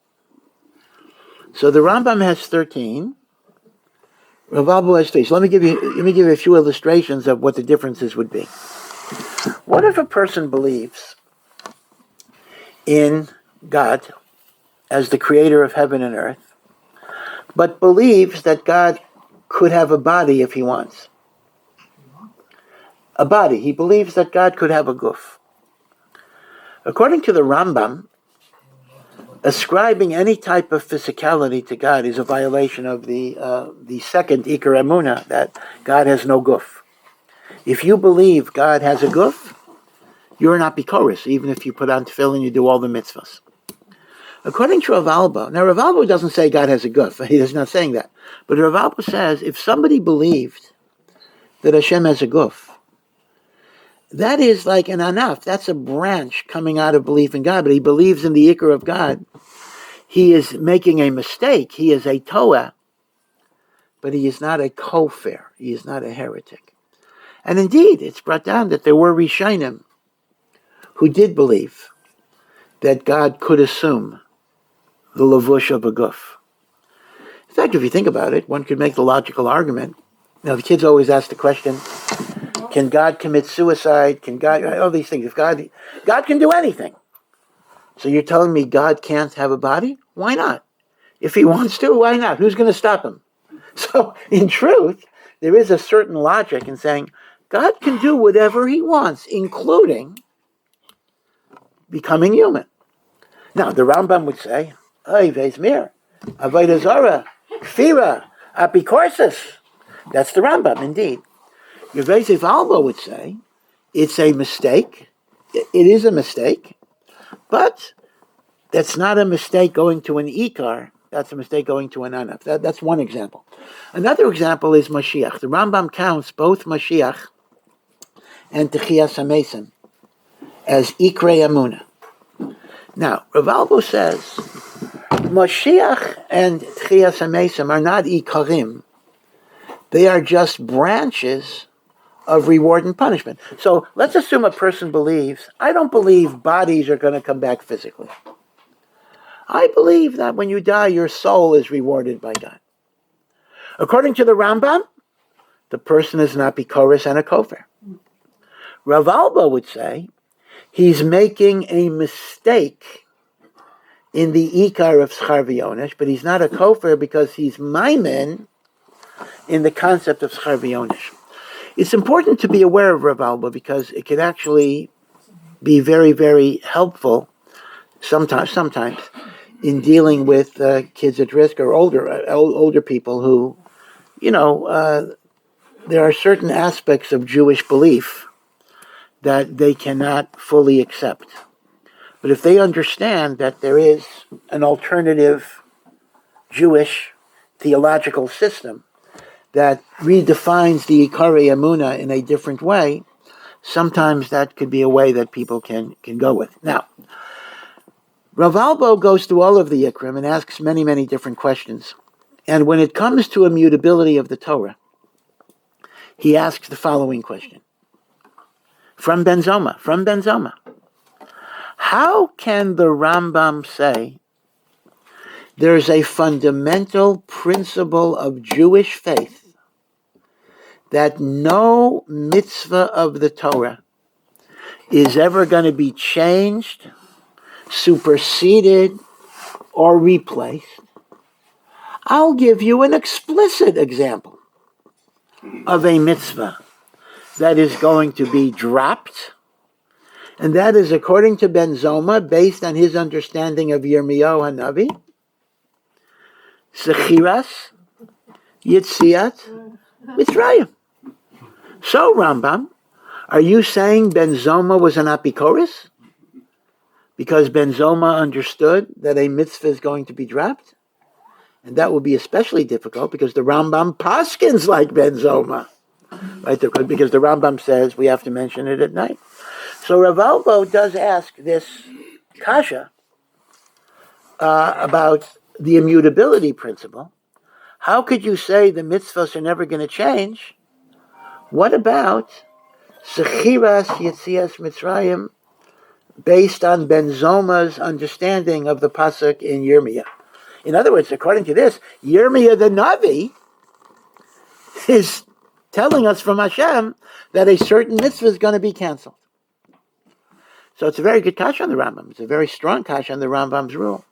[SPEAKER 1] So the Rambam has 13. Rav Albo has 3. So let me give you a few illustrations of what the differences would be. What if a person believes in God as the creator of heaven and earth, but believes that God could have a body if he wants. A body. He believes that God could have a guf. According to the Rambam, ascribing any type of physicality to God is a violation of the second Ikar Emunah, that God has no guf. If you believe God has a guf, you're not bikoris, even if you put on tefillin, you do all the mitzvahs. According to Rav Alba, now Rav Alba doesn't say God has a guf. He's not saying that. But Rav Alba says if somebody believed that Hashem has a guf, that is like an anaf. That's a branch coming out of belief in God. But he believes in the ikar of God. He is making a mistake. He is a toa. But he is not a kofar. He is not a heretic. And indeed, it's brought down that there were Rishonim who did believe that God could assume the lavush of a guf. In fact, if you think about it, one could make the logical argument. Now, the kids always ask the question, can God commit suicide? Can God, all these things. If God can do anything. So you're telling me God can't have a body? Why not? If he wants to, why not? Who's going to stop him? So, in truth, there is a certain logic in saying God can do whatever he wants, including becoming human. Now, the Rambam would say, Oy, Vezmir, Avodah Zarah, Kfira, Apikorsis. That's the Rambam, indeed. Yevesef Alba would say, it's a mistake. It is a mistake, but that's not a mistake going to an Ikar. That's a mistake going to an Anaf. That's one example. Another example is Mashiach. The Rambam counts both Mashiach and Techiyas HaMesim as Ikrei Amunah. Now, Rav Albo says, Mashiach and Techiyas HaMesim are not Ikarim. They are just branches of reward and punishment. So let's assume a person believes, I don't believe bodies are going to come back physically. I believe that when you die, your soul is rewarded by God. According to the Rambam, the person is not bikoris and a kofar. Rav Alba would say, he's making a mistake in the ikar of schar v'yonesh, but he's not a kofar because he's maimin in the concept of schar v'yonesh. It's important to be aware of Rav Alba because it can actually be very, very helpful sometimes in dealing with kids at risk or older people who, there are certain aspects of Jewish belief that they cannot fully accept. But if they understand that there is an alternative Jewish theological system that redefines the Ikari Emunah in a different way, sometimes that could be a way that people can go with. Now, Rav Albo goes through all of the Ikrim and asks many, many different questions. And when it comes to immutability of the Torah, he asks the following question. From Ben Zoma. How can the Rambam say there's a fundamental principle of Jewish faith that no mitzvah of the Torah is ever going to be changed, superseded, or replaced? I'll give you an explicit example of a mitzvah that is going to be dropped, and that is, according to Ben Zoma, based on his understanding of Yirmiyahu Hanavi, Sechiras Yetziat Mitzrayim. So, Rambam, are you saying Ben Zoma was an apikoris? Because Ben Zoma understood that a mitzvah is going to be dropped? And that will be especially difficult because the Rambam paskins like Ben Zoma. Right? Because the Rambam says we have to mention it at night. So Rav Albo does ask this kasha about the immutability principle. How could you say the mitzvahs are never going to change? What about Sechiras Yetziat Mitzrayim based on Ben Zoma's understanding of the pasuk in Yirmiyah? In other words, according to this, Yirmiyah the Navi is telling us from Hashem that a certain mitzvah is going to be canceled. So it's a very good kasha on the Rambam. It's a very strong kasha on the Rambam's rule.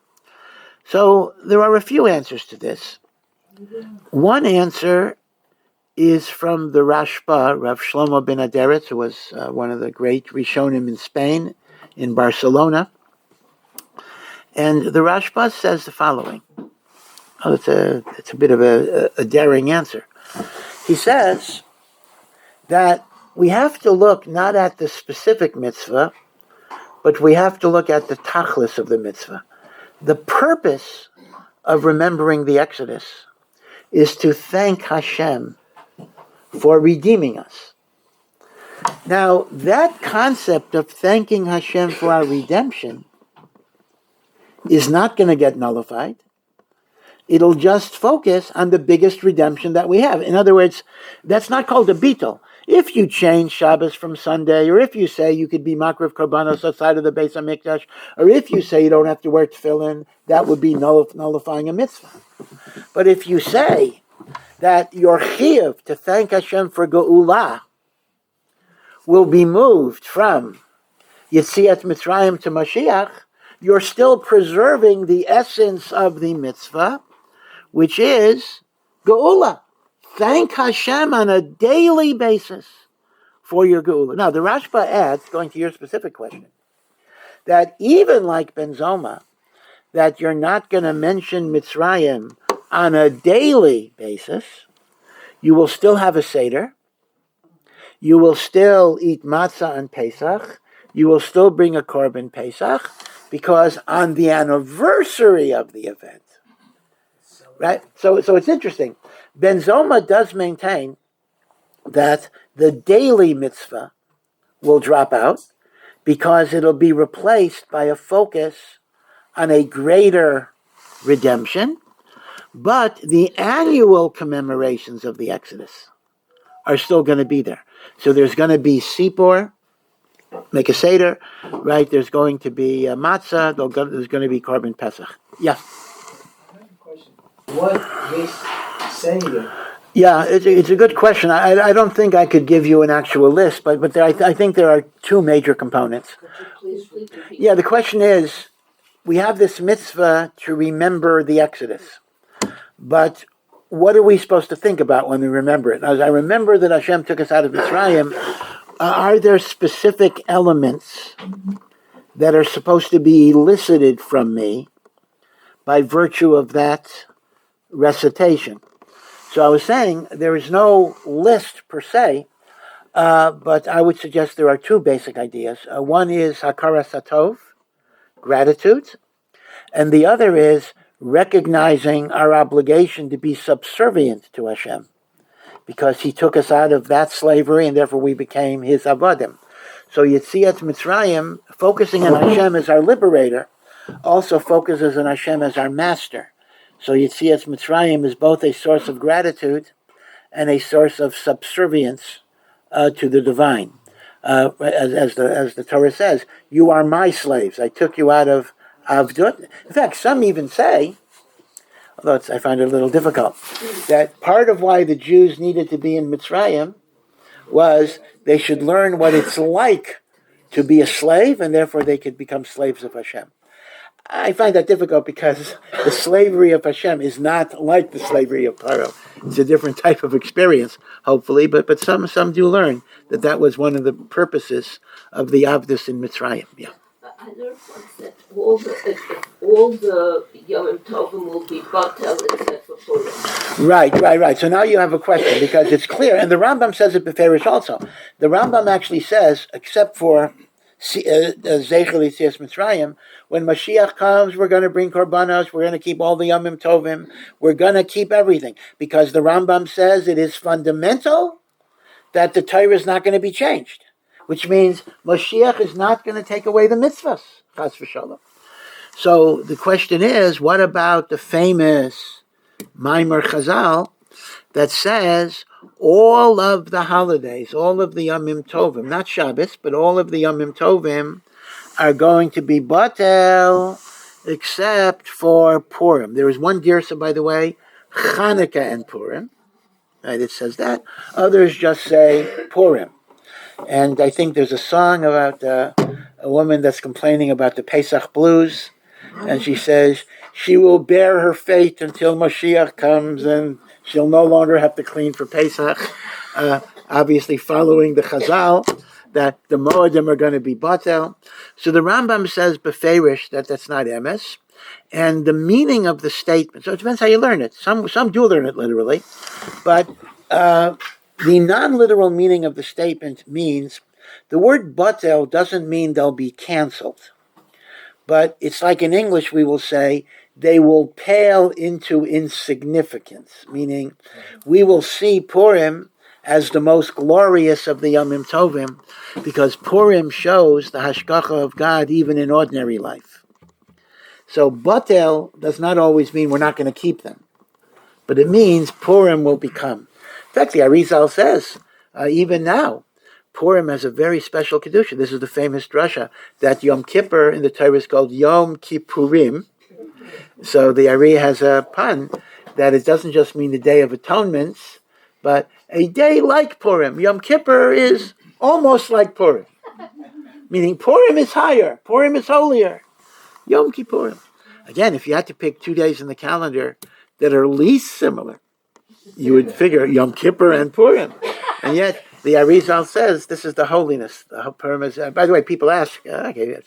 [SPEAKER 1] So there are a few answers to this. One answer is from the Rashba, Rav Shlomo ben Aderetz, who was one of the great Rishonim in Spain, in Barcelona. And the Rashba says the following. Oh, it's a bit of a daring answer. He says that we have to look not at the specific mitzvah, but we have to look at the tachlis of the mitzvah. The purpose of remembering the Exodus is to thank Hashem for redeeming us. Now, that concept of thanking Hashem for our redemption is not going to get nullified. It'll just focus on the biggest redemption that we have. In other words, that's not called a beetle. If you change Shabbos from Sunday, or if you say you could be makriv korbanos outside of the Beis HaMikdash, or if you say you don't have to wear tefillin, that would be nullifying a mitzvah. But if you say that your chiyuv to thank Hashem for geula will be moved from Yetziat Mitzrayim to Mashiach, you're still preserving the essence of the mitzvah, which is geula. Thank Hashem on a daily basis for your geula. Now, the Rashba adds, going to your specific question, that even like Ben Zoma, that you're not going to mention Mitzrayim on a daily basis, you will still have a Seder, you will still eat matzah on Pesach, you will still bring a korban Pesach, because on the anniversary of the event, right? So it's interesting. Ben Zoma does maintain that the daily mitzvah will drop out because it'll be replaced by a focus on a greater redemption, but the annual commemorations of the Exodus are still going to be there. So there's going to be Sipor, make a Seder, right? There's going to be matzah, there's going to be korban Pesach. Yeah.
[SPEAKER 5] What is Seder?
[SPEAKER 1] Yeah, it's a good question. I don't think I could give you an actual list, but I think there are two major components.
[SPEAKER 2] Please repeat.
[SPEAKER 1] Yeah, the question is, we have this mitzvah to remember the Exodus, but what are we supposed to think about when we remember it? As I remember that Hashem took us out of Mitzrayim, are there specific elements that are supposed to be elicited from me by virtue of that recitation? So I was saying there is no list per se, but I would suggest there are two basic ideas. One is hakaras hatov, gratitude, and the other is recognizing our obligation to be subservient to Hashem, because He took us out of that slavery and therefore we became His avadim. So Yetziat Mitzrayim, focusing on Hashem as our liberator, also focuses on Hashem as our master. So Yetziat Mitzrayim is both a source of gratitude and a source of subservience to the divine. As the Torah says, you are my slaves. I took you out of Avdut. In fact, some even say, although I find it a little difficult, that part of why the Jews needed to be in Mitzrayim was they should learn what it's like to be a slave, and therefore they could become slaves of Hashem. I find that difficult because the slavery of Hashem is not like the slavery of Paro. It's a different type of experience, hopefully, but some do learn that was one of the purposes of the Avdus in Mitzrayim. Yeah.
[SPEAKER 2] I learned once that all the Yom Tovim will be batel except for Purim.
[SPEAKER 1] Right. So now you have a question, because it's clear, and the Rambam says it beferish also. The Rambam actually says, except for Zeichel Yetzias Mitzrayim, when Mashiach comes, we're going to bring korbanos, we're going to keep all the Yom Tovim, we're going to keep everything, because the Rambam says it is fundamental that the Torah is not going to be changed, which means Mashiach is not going to take away the mitzvahs, chas v'shalom. So the question is, what about the famous Maimer Chazal that says all of the holidays, all of the Yomim Tovim, not Shabbos, but all of the Yomim Tovim are going to be batel except for Purim. There is one girsa, by the way, Chanukah and Purim. Right, it says that. Others just say Purim. And I think there's a song about a woman that's complaining about the Pesach blues, and she says she will bear her fate until Mashiach comes, and she'll no longer have to clean for Pesach. Obviously, following the Chazal, that the Moedim are going to be batel. So the Rambam says beferish that that's not emes, and the meaning of the statement. So it depends how you learn it. Some do learn it literally, but the non-literal meaning of the statement means the word batel doesn't mean they'll be canceled, but it's like in English we will say they will pale into insignificance, meaning we will see Purim as the most glorious of the Yomim Tovim, because Purim shows the hashgacha of God even in ordinary life. So batel does not always mean we're not going to keep them, but it means Purim will become. In fact, the Arizal says, even now, Purim has a very special kedusha. This is the famous drasha that Yom Kippur in the Torah is called Yom Kippurim. So the Ari has a pun that it doesn't just mean the Day of Atonements, but a day like Purim. Yom Kippur is almost like Purim, meaning Purim is higher, Purim is holier. Yom Kippurim. Again, if you had to pick 2 days in the calendar that are least similar, you would figure Yom Kippur and Purim. And yet, the Arizal says this is the holiness. The Purim is. By the way, people ask. Okay,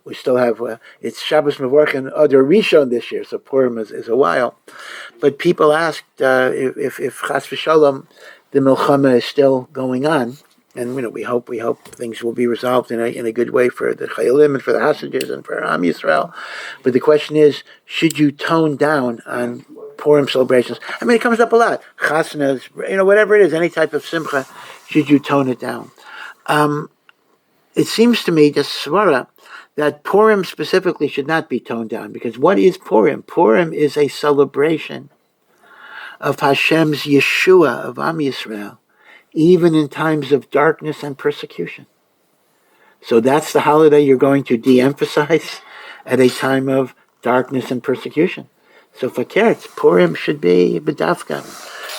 [SPEAKER 1] we still have. It's Shabbos Mevorach and Adar Rishon this year, so Purim is a while. But people asked if Chas v'Shalom the Milchama is still going on, and we hope things will be resolved in a good way for the Chayalim and for the hostages and for OUisrael. But the question is, should you tone down on Purim celebrations? I mean, it comes up a lot. Chasnas, whatever it is, any type of simcha, should you tone it down? It seems to me, just svara, that Purim specifically should not be toned down, because what is Purim? Purim is a celebration of Hashem's Yeshua of OUisrael, even in times of darkness and persecution. So that's the holiday you're going to de-emphasize at a time of darkness and persecution. So for Keretz, Purim should be B'davka,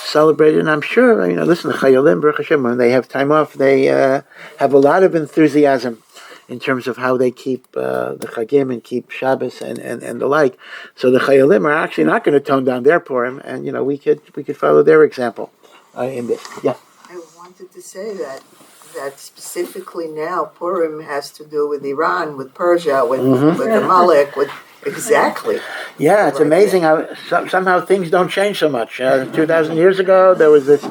[SPEAKER 1] celebrated. And I'm sure, listen, the Chayalim, Baruch Hashem, when they have time off, they have a lot of enthusiasm in terms of how they keep the Chagim and keep Shabbos and the like. So the Chayalim are actually not going to tone down their Purim, and we could follow their example in this. Yeah.
[SPEAKER 6] I wanted to say that specifically now Purim has to do with Iran, with Persia, with Amalek, with exactly.
[SPEAKER 1] Yeah, it's amazing how somehow things don't change so much. 2,000 years ago, there was this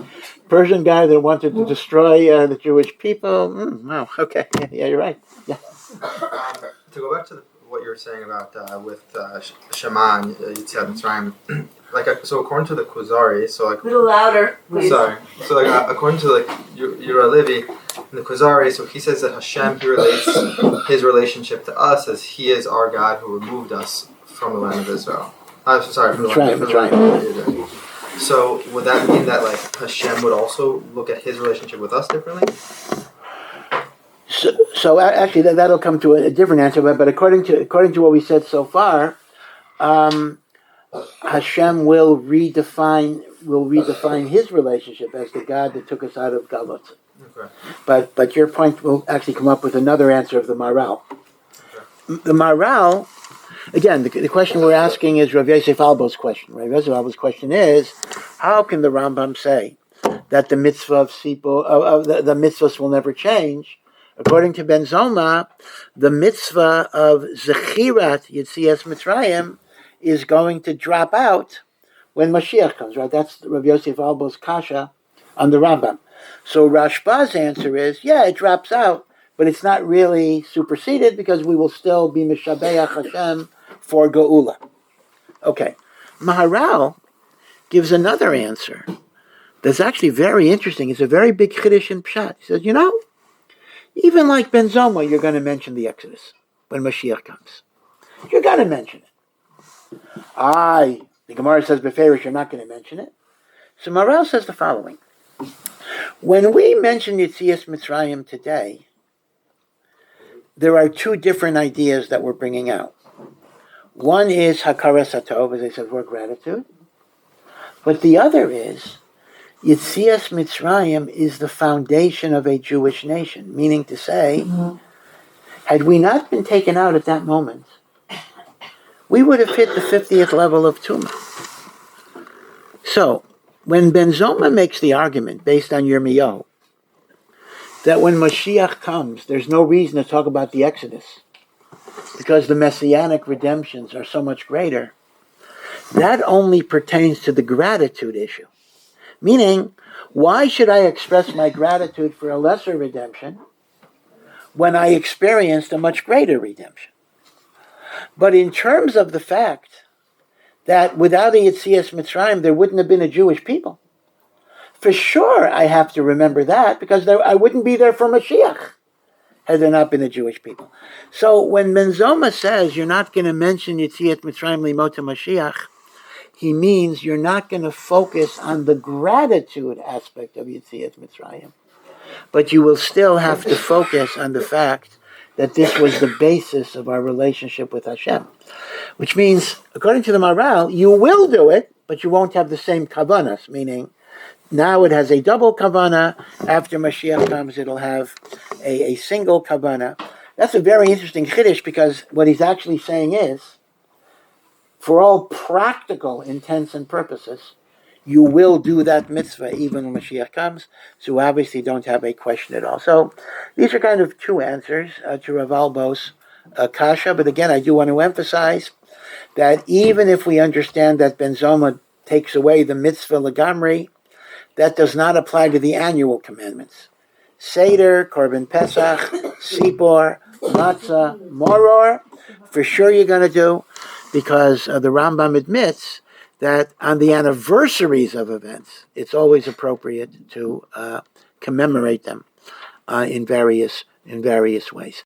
[SPEAKER 1] Persian guy that wanted to destroy the Jewish people. Wow, okay. Yeah, you're right. Yeah.
[SPEAKER 7] To go back to what you were saying about with SHEMA and Yetziat Mitzrayim, so according to the Kuzari,
[SPEAKER 2] a little louder, please.
[SPEAKER 7] Sorry. So according to Yura Levi in the Kuzari, so he says that Hashem, he relates his relationship to us as he is our God who removed us from the land of Israel. From the land of Israel. So would that mean that Hashem would also look at his relationship with us differently?
[SPEAKER 1] So actually that'll come to a different answer, but according to what we said so far, Hashem will redefine his relationship as the God that took us out of Galut.
[SPEAKER 7] Okay.
[SPEAKER 1] But your point will actually come up with another answer of the Maral. Okay. The Maral, again, the question we're asking is Rav Yosef Albo's question. Rav Yosef Albo's question is, how can the Rambam say that the mitzvah of the mitzvahs will never change? According to Ben Zoma, the mitzvah of Zechirat Yetziat Mitzrayim is going to drop out when Mashiach comes, right? That's Rav Yosef Albo's kasha on the Rambam. So Rashba's answer is, yeah, it drops out, but it's not really superseded because we will still be Mishabeach Hashem for Geula. Okay. Maharal gives another answer that's actually very interesting. It's a very big chiddush in Pshat. He says, even like Ben Zoma, you're going to mention the Exodus when Mashiach comes. You're going to mention it. The Gemara says Beferish, you're not going to mention it. So Maharal says the following. When we mention Yetziat Mitzrayim today, there are two different ideas that we're bringing out. One is Hakaras HaTov, as I said, for gratitude. But the other is Yetziat Mitzrayim is the foundation of a Jewish nation, meaning to say, had we not been taken out at that moment, we would have hit the 50th level of Tumah. So, when Ben Zoma makes the argument based on Yirmiyahu that when Mashiach comes, there's no reason to talk about the Exodus because the messianic redemptions are so much greater, that only pertains to the gratitude issue. Meaning, why should I express my gratitude for a lesser redemption when I experienced a much greater redemption? But in terms of the fact that without the Yetziat Mitzrayim, there wouldn't have been a Jewish people, for sure I have to remember that because I wouldn't be there for Mashiach had there not been a Jewish people. So when Ben Zoma says you're not going to mention Yetziat Mitzrayim Limota Mashiach, he means you're not going to focus on the gratitude aspect of Yetziat Mitzrayim, but you will still have to focus on the fact that this was the basis of our relationship with Hashem. Which means, according to the Maharal, you will do it, but you won't have the same kavanas, meaning now it has a double kavana. After Mashiach comes, it'll have a single kavana. That's a very interesting chiddush because what he's actually saying is, for all practical intents and purposes, you will do that mitzvah even when Mashiach comes. So obviously don't have a question at all. So these are kind of two answers to Rav Albo's kasha. But again, I do want to emphasize that even if we understand that Ben Zoma takes away the mitzvah legamri, that does not apply to the annual commandments. Seder, Korban Pesach, Sipor, Matzah, Moror, for sure you're going to do, because the Rambam admits that on the anniversaries of events, it's always appropriate to commemorate them in various ways.